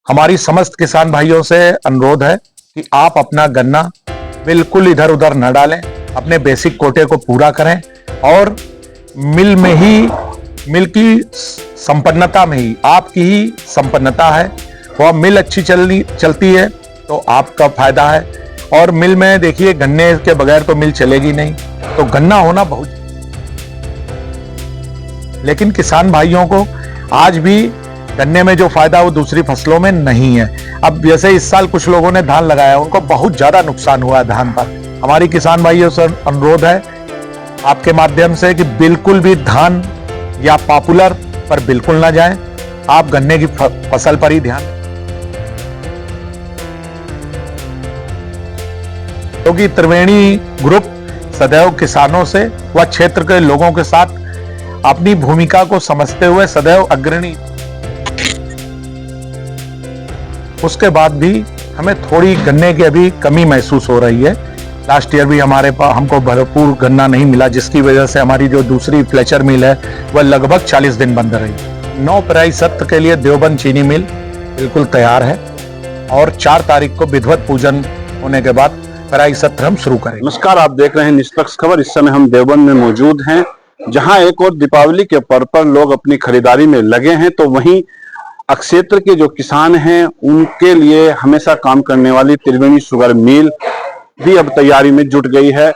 हमारी समस्त किसान भाइयों से अनुरोध है कि आप अपना गन्ना बिल्कुल इधर उधर न डालें, अपने बेसिक कोटे को पूरा करें और मिल में ही, मिल की संपन्नता में ही आपकी ही संपन्नता है। वह मिल अच्छी चलती है तो आपका फायदा है। और मिल में देखिए, गन्ने के बगैर तो मिल चलेगी नहीं, तो गन्ना होना बहुत। लेकिन किसान भाइयों को आज भी गन्ने में जो फायदा वो दूसरी फसलों में नहीं है। अब जैसे इस साल कुछ लोगों ने धान लगाया, उनको बहुत ज्यादा नुकसान हुआ है धान पर। हमारी किसान भाइयों से अनुरोध है आपके माध्यम से कि बिल्कुल भी धान या पॉपुलर पर बिल्कुल ना जाएं, आप गन्ने की फसल पर ही ध्यान, क्योंकि त्रिवेणी ग्रुप सदैव किसानों से व क्षेत्र के लोगों के साथ अपनी भूमिका को समझते हुए सदैव अग्रणी। उसके बाद भी हमें थोड़ी गन्ने की अभी कमी महसूस हो रही है। लास्ट ईयर भी हमारे पास हमको भरपूर गन्ना नहीं मिला, जिसकी वजह से हमारी जो दूसरी फ्लेचर मिल है वह लगभग 40 दिन बंद रही। 9 पेराई सत्र के लिए देवबंद चीनी मिल बिल्कुल तैयार है और 4 तारीख को विधिवत पूजन होने के बाद पेराई सत्र हम शुरू करेंगे। नमस्कार, आप देख रहे हैं निष्पक्ष खबर। इस समय हम देवबंद में मौजूद हैं, जहां एक और दीपावली के पर्व पर लोग अपनी खरीदारी में लगे हैं, तो वहीं क्षेत्र के जो किसान हैं उनके लिए हमेशा काम करने वाली त्रिवेणी शुगर मिल भी अब तैयारी में जुट गई है।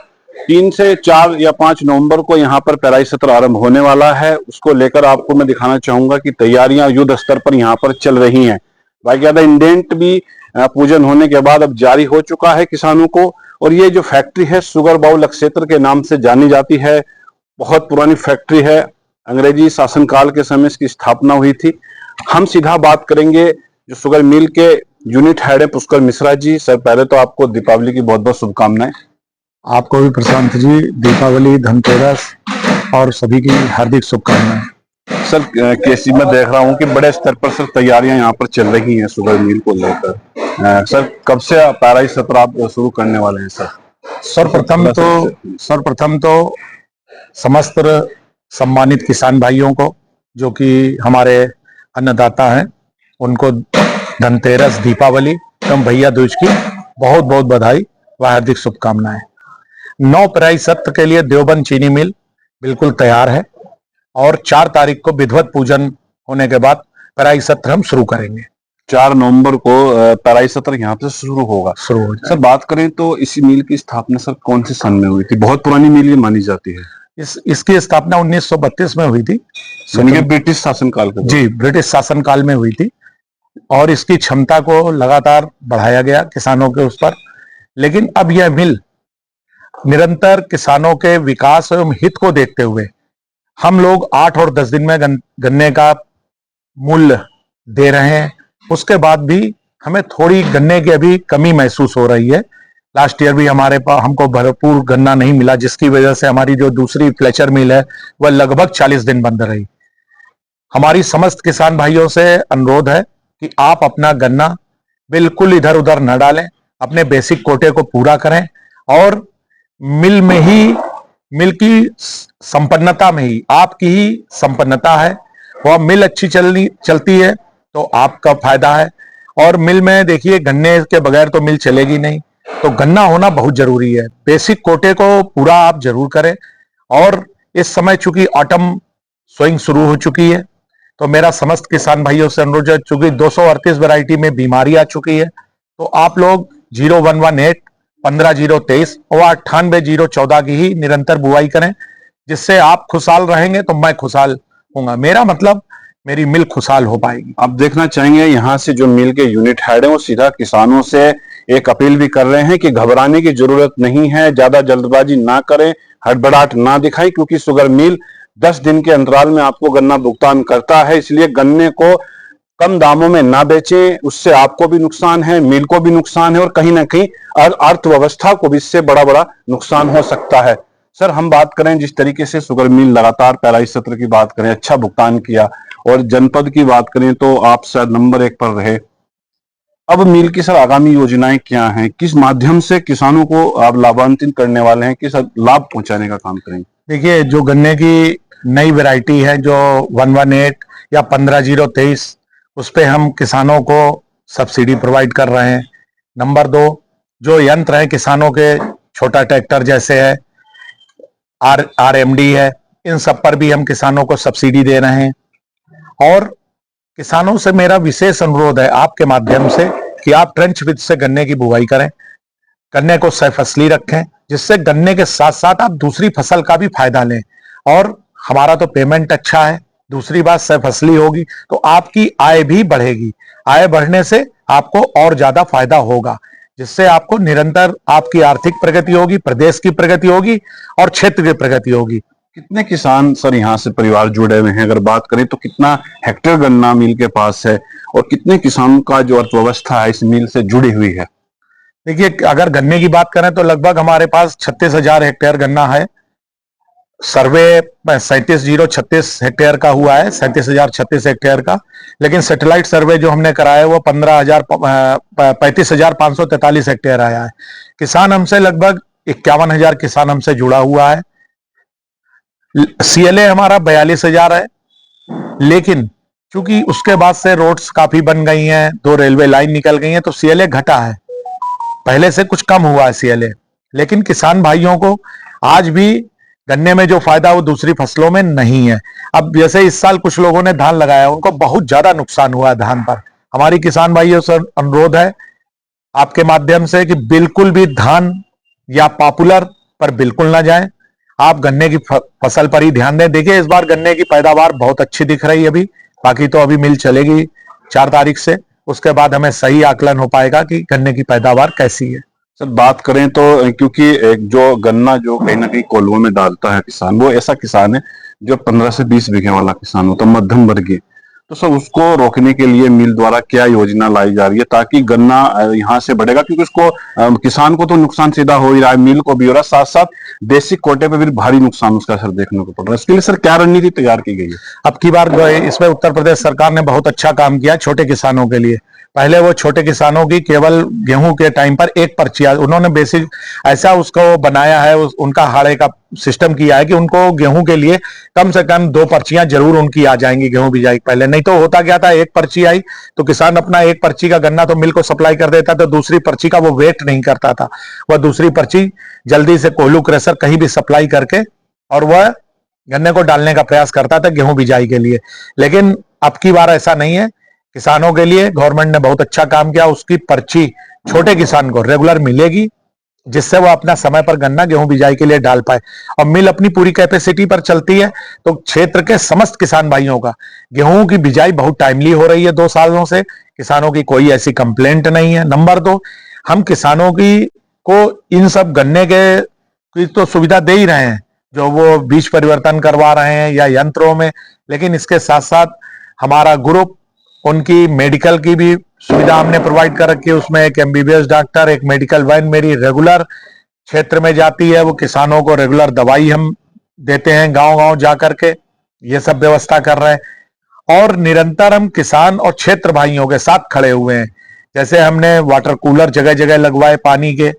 3 से 4 या 5 नवंबर को यहाँ पर पेराई सत्र आरंभ होने वाला है। उसको लेकर आपको मैं दिखाना चाहूंगा कि तैयारियां युद्ध स्तर पर यहाँ पर चल रही हैं। बाकायदा इंडेंट भी पूजन होने के बाद अब जारी हो चुका है किसानों को। और ये जो फैक्ट्री है शुगर बाउल क्षेत्र के नाम से जानी जाती है, बहुत पुरानी फैक्ट्री है। अंग्रेजी शासनकाल के समय इसकी स्थापना हुई थी। हम सीधा बात करेंगे जो शुगर मिल के यूनिट हेड है पुष्कर मिश्रा जी। सर, पहले तो आपको दीपावली की बहुत बहुत शुभकामनाएं। आपको भी प्रशांत जी दीपावली, धनतेरस और सभी की हार्दिक शुभकामनाएं। सर, केसी में देख रहा हूं कि बड़े स्तर पर सर तैयारियां यहाँ पर चल रही हैं शुगर मिल को लेकर। सर, कब से पेराई सत्र आप शुरू करने वाले हैं सर? सर्वप्रथम तो समस्त सम्मानित किसान भाइयों को, जो कि हमारे अन्नदाता हैं, उनको धनतेरस, दीपावली एवं भैया दूज की बहुत बहुत बधाई व हार्दिक शुभकामनाएं। 9 पेराई सत्र के लिए देवबंद चीनी मिल बिल्कुल तैयार है और 4 तारीख को विधिवत पूजन होने के बाद पेराई सत्र हम शुरू करेंगे। 4 नवंबर को पेराई सत्र यहाँ पे शुरू होगा। सर, बात करें तो इसी मिल की स्थापना सर कौन से सन में हुई थी? बहुत पुरानी मिल ये मानी जाती है। इसकी स्थापना 1932 में हुई थी, ब्रिटिश शासनकाल का। जी, ब्रिटिश शासनकाल में हुई थी और इसकी क्षमता को लगातार बढ़ाया गया किसानों के उस पर। लेकिन अब यह मिल निरंतर किसानों के विकास एवं हित को देखते हुए हम लोग 8 और 10 दिन में गन्ने का मूल्य दे रहे हैं। उसके बाद भी हमें थोड़ी गन्ने की अभी कमी महसूस हो रही है। लास्ट ईयर भी हमारे पास हमको भरपूर गन्ना नहीं मिला, जिसकी वजह से हमारी जो दूसरी फ्लेचर मिल है वह लगभग 40 दिन बंद रही। हमारी समस्त किसान भाइयों से अनुरोध है कि आप अपना गन्ना बिल्कुल इधर उधर न डालें, अपने बेसिक कोटे को पूरा करें और मिल में ही, मिल की संपन्नता में ही आपकी ही संपन्नता है। वह मिल अच्छी चलती है तो आपका फायदा है। और मिल में देखिए, गन्ने के बगैर तो मिल चलेगी नहीं, तो गन्ना होना बहुत जरूरी है। बेसिक कोटे को पूरा आप जरूर करें। और इस समय चूंकि ऑटम स्विंग शुरू हो चुकी है, तो मेरा समस्त किसान भाइयों से अनुरोध है, चूंकि 238 वैरायटी में बीमारी आ चुकी है, तो आप लोग 0118 15023 और 98 की ही निरंतर बुआई करें, जिससे आप खुशहाल रहेंगे तो मैं खुशहाल होऊंगा। मेरा मतलब मेरी मिल खुशहाल हो पाएगी। आप देखना चाहेंगे यहाँ से जो मिल के यूनिट हेड है वो सीधा किसानों से एक अपील भी कर रहे हैं कि घबराने की जरूरत नहीं है, ज्यादा जल्दबाजी ना करें, हड़बड़ाहट ना दिखाएं, क्योंकि शुगर मिल 10 दिन के अंतराल में आपको गन्ना भुगतान करता है। इसलिए गन्ने को कम दामों में ना बेचें, उससे आपको भी नुकसान है, मिल को भी नुकसान है और कहीं ना कहीं अर्थव्यवस्था को भी इससे बड़ा बड़ा नुकसान हो सकता है। सर, हम बात करें जिस तरीके से शुगर मिल लगातार पेराई सत्र की बात करें, अच्छा भुगतान किया, और जनपद की बात करें तो आप शायद नंबर 1 पर रहे। अब मिल की सर आगामी योजनाएं क्या हैं? किस माध्यम से किसानों को आप लाभान्वित करने वाले हैं, किस लाभ पहुंचाने का काम करेंगे? देखिए, जो गन्ने की नई वैरायटी है जो 118 या 15023, उस पे हम किसानों को सब्सिडी प्रोवाइड कर रहे हैं। नंबर 2, जो यंत्र हैं किसानों के, छोटा ट्रैक्टर जैसे है, RMD है, इन सब पर भी हम किसानों को सब्सिडी दे रहे हैं। और किसानों से मेरा विशेष अनुरोध है आपके माध्यम से कि आप ट्रेंच विधि से गन्ने की बुवाई करें, गन्ने को सहफसली रखें, जिससे गन्ने के साथ साथ आप दूसरी फसल का भी फायदा लें। और हमारा तो पेमेंट अच्छा है, दूसरी बात सहफसली होगी तो आपकी आय भी बढ़ेगी। आय बढ़ने से आपको और ज्यादा फायदा होगा, जिससे आपको निरंतर आपकी आर्थिक प्रगति होगी, प्रदेश की प्रगति होगी और क्षेत्र की प्रगति होगी। कितने किसान सर यहाँ से परिवार जुड़े हुए हैं? अगर बात करें तो कितना हेक्टेयर गन्ना मिल के पास है और कितने किसानों का जो अर्थव्यवस्था है इस मिल से जुड़ी हुई है? देखिए, अगर गन्ने की बात करें तो लगभग हमारे पास 36,000 हेक्टेयर गन्ना है। सर्वे 37,036 हेक्टेयर का हुआ है, 37,036 हेक्टेयर का। लेकिन सैटेलाइट सर्वे जो हमने कराया है वो 35,543 हेक्टेयर आया है। किसान हमसे लगभग 51,000 किसान हमसे जुड़ा हुआ है। CLA हमारा 42,000 है, लेकिन चूंकि उसके बाद से रोड्स काफी बन गई हैं, 2 रेलवे लाइन निकल गई हैं, तो CLA घटा है, पहले से कुछ कम हुआ है CLA। लेकिन किसान भाइयों को आज भी गन्ने में जो फायदा वो दूसरी फसलों में नहीं है। अब जैसे इस साल कुछ लोगों ने धान लगाया, उनको बहुत ज्यादा नुकसान हुआ है धान पर। हमारी किसान भाइयों से अनुरोध है आपके माध्यम से कि बिल्कुल भी धान या पॉपुलर पर बिल्कुल ना जाएं, आप गन्ने की फसल पर ही ध्यान दें। देखिए, इस बार गन्ने की पैदावार बहुत अच्छी दिख रही है अभी, बाकी तो अभी मिल चलेगी 4 तारीख से, उसके बाद हमें सही आकलन हो पाएगा कि गन्ने की पैदावार कैसी है। सर बात करें तो क्योंकि एक जो गन्ना जो कहीं ना कहीं कोल्हुओं में डालता है किसान, वो ऐसा किसान है जो 15 से 20 बीघे वाला किसान होता है, मध्यम वर्गीय। तो सर उसको रोकने के लिए मिल द्वारा क्या योजना लाई जा रही है ताकि गन्ना यहाँ से बढ़ेगा? क्योंकि उसको किसान को तो नुकसान सीधा हो ही रहा है, मिल को भी हो रहा है, साथ साथ बेसिक कोटे पे भी भारी नुकसान उसका सर देखने को पड़ रहा है। इसके लिए सर क्या रणनीति तैयार की गई है? अब की बार इसमें उत्तर प्रदेश सरकार ने बहुत अच्छा काम किया छोटे किसानों के लिए। पहले वो छोटे किसानों की केवल गेहूं के टाइम पर एक पर्ची, उन्होंने बेसिक ऐसा उसको बनाया है, उनका हाड़े का सिस्टम किया है कि उनको गेहूं के लिए कम से कम 2 पर्चियां जरूर उनकी आ जाएंगी गेहूं बिजाई पहले। नहीं तो होता क्या था, एक पर्ची आई तो किसान अपना एक पर्ची का गन्ना तो मिल को सप्लाई कर देता था, दूसरी पर्ची का वो वेट नहीं करता था। वह दूसरी पर्ची जल्दी से कोल्हू क्रेशर कहीं भी सप्लाई करके और वह गन्ने को डालने का प्रयास करता था गेहूं बिजाई के लिए। लेकिन अब की बार ऐसा नहीं है, किसानों के लिए गवर्नमेंट ने बहुत अच्छा काम किया। उसकी पर्ची छोटे किसान को रेगुलर मिलेगी, जिससे वो अपना समय पर गन्ना गेहूं बिजाई के लिए डाल पाए। और मिल अपनी पूरी कैपेसिटी पर चलती है, तो क्षेत्र के समस्त किसान भाइयों का गेहूं की बिजाई बहुत टाइमली हो रही है 2 सालों से, किसानों की कोई ऐसी कंप्लेंट नहीं है। नंबर 2, हम किसानों की को इन सब गन्ने के की तो सुविधा दे ही रहे हैं, जो वो बीज परिवर्तन करवा रहे हैं या यंत्रों में, लेकिन इसके साथ साथ हमारा ग्रुप उनकी मेडिकल की भी सुविधा हमने प्रोवाइड कर रखी है। उसमें एक MBBS डॉक्टर, एक मेडिकल वैन मेरी रेगुलर क्षेत्र में जाती है, वो किसानों को रेगुलर दवाई हम देते हैं गांव-गांव जाकर के, ये सब व्यवस्था कर रहे हैं। और निरंतर हम किसान और क्षेत्र भाइयों के साथ खड़े हुए हैं। जैसे हमने वाटर कूलर जगह जगह लगवाए पानी के,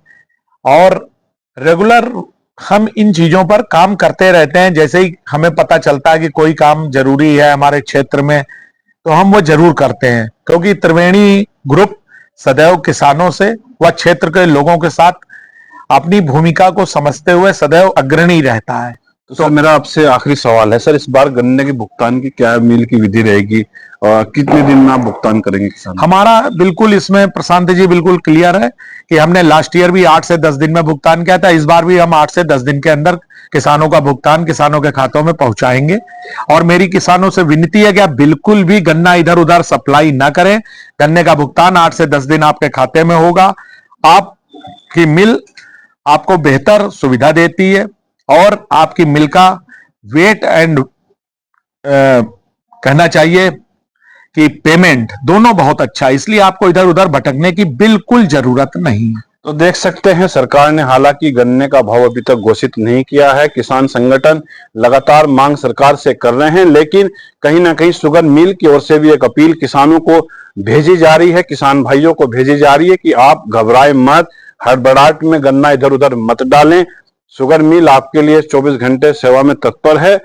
और रेगुलर हम इन चीजों पर काम करते रहते हैं। जैसे ही हमें पता चलता है कि कोई काम जरूरी है हमारे क्षेत्र में, तो हम वो जरूर करते हैं, क्योंकि त्रिवेणी ग्रुप सदैव किसानों से व क्षेत्र के लोगों के साथ अपनी भूमिका को समझते हुए सदैव अग्रणी रहता है। तो सर मेरा आपसे आखिरी सवाल है सर, इस बार गन्ने के भुगतान की क्या मिल की विधि रहेगी और कितने दिन में आप भुगतान करेंगे किसान? हमारा बिल्कुल इसमें प्रशांत जी बिल्कुल क्लियर है कि हमने लास्ट ईयर भी 8 से 10 दिन में भुगतान किया था, इस बार भी हम 8 से 10 दिन के अंदर किसानों का भुगतान किसानों के खातों में पहुंचाएंगे। और मेरी किसानों से विनती है कि आप बिल्कुल भी गन्ना इधर उधर सप्लाई ना करें। गन्ने का भुगतान 8 से 10 दिन आपके खाते में होगा। आपकी मिल आपको बेहतर सुविधा देती है और आपकी मिल का वेट एंड कहना चाहिए कि पेमेंट दोनों बहुत अच्छा है, इसलिए आपको इधर उधर भटकने की बिल्कुल जरूरत नहीं है। तो देख सकते हैं सरकार ने हालांकि गन्ने का भाव अभी तक घोषित नहीं किया है। किसान संगठन लगातार मांग सरकार से कर रहे हैं, लेकिन कहीं ना कहीं शुगर मिल की ओर से भी एक अपील किसानों को भेजी जा रही है, किसान भाइयों को भेजी जा रही है कि आप घबराए मत, हड़बड़ाहट में गन्ना इधर उधर मत डालें। शुगर मिल आपके लिए 24 घंटे सेवा में तत्पर है।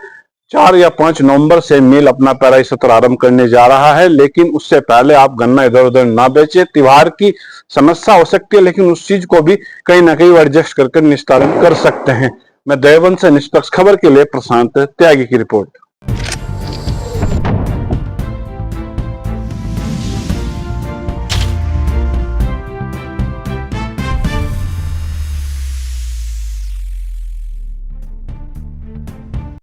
4 या 5 नवंबर से मिल अपना पेराई सत्र आरंभ करने जा रहा है, लेकिन उससे पहले आप गन्ना इधर उधर ना बेचें। त्योहार की समस्या हो सकती है, लेकिन उस चीज को भी कहीं ना कहीं एडजस्ट करके निस्तारण कर सकते हैं। मैं देवबंद से निष्पक्ष खबर के लिए प्रशांत त्यागी की रिपोर्ट।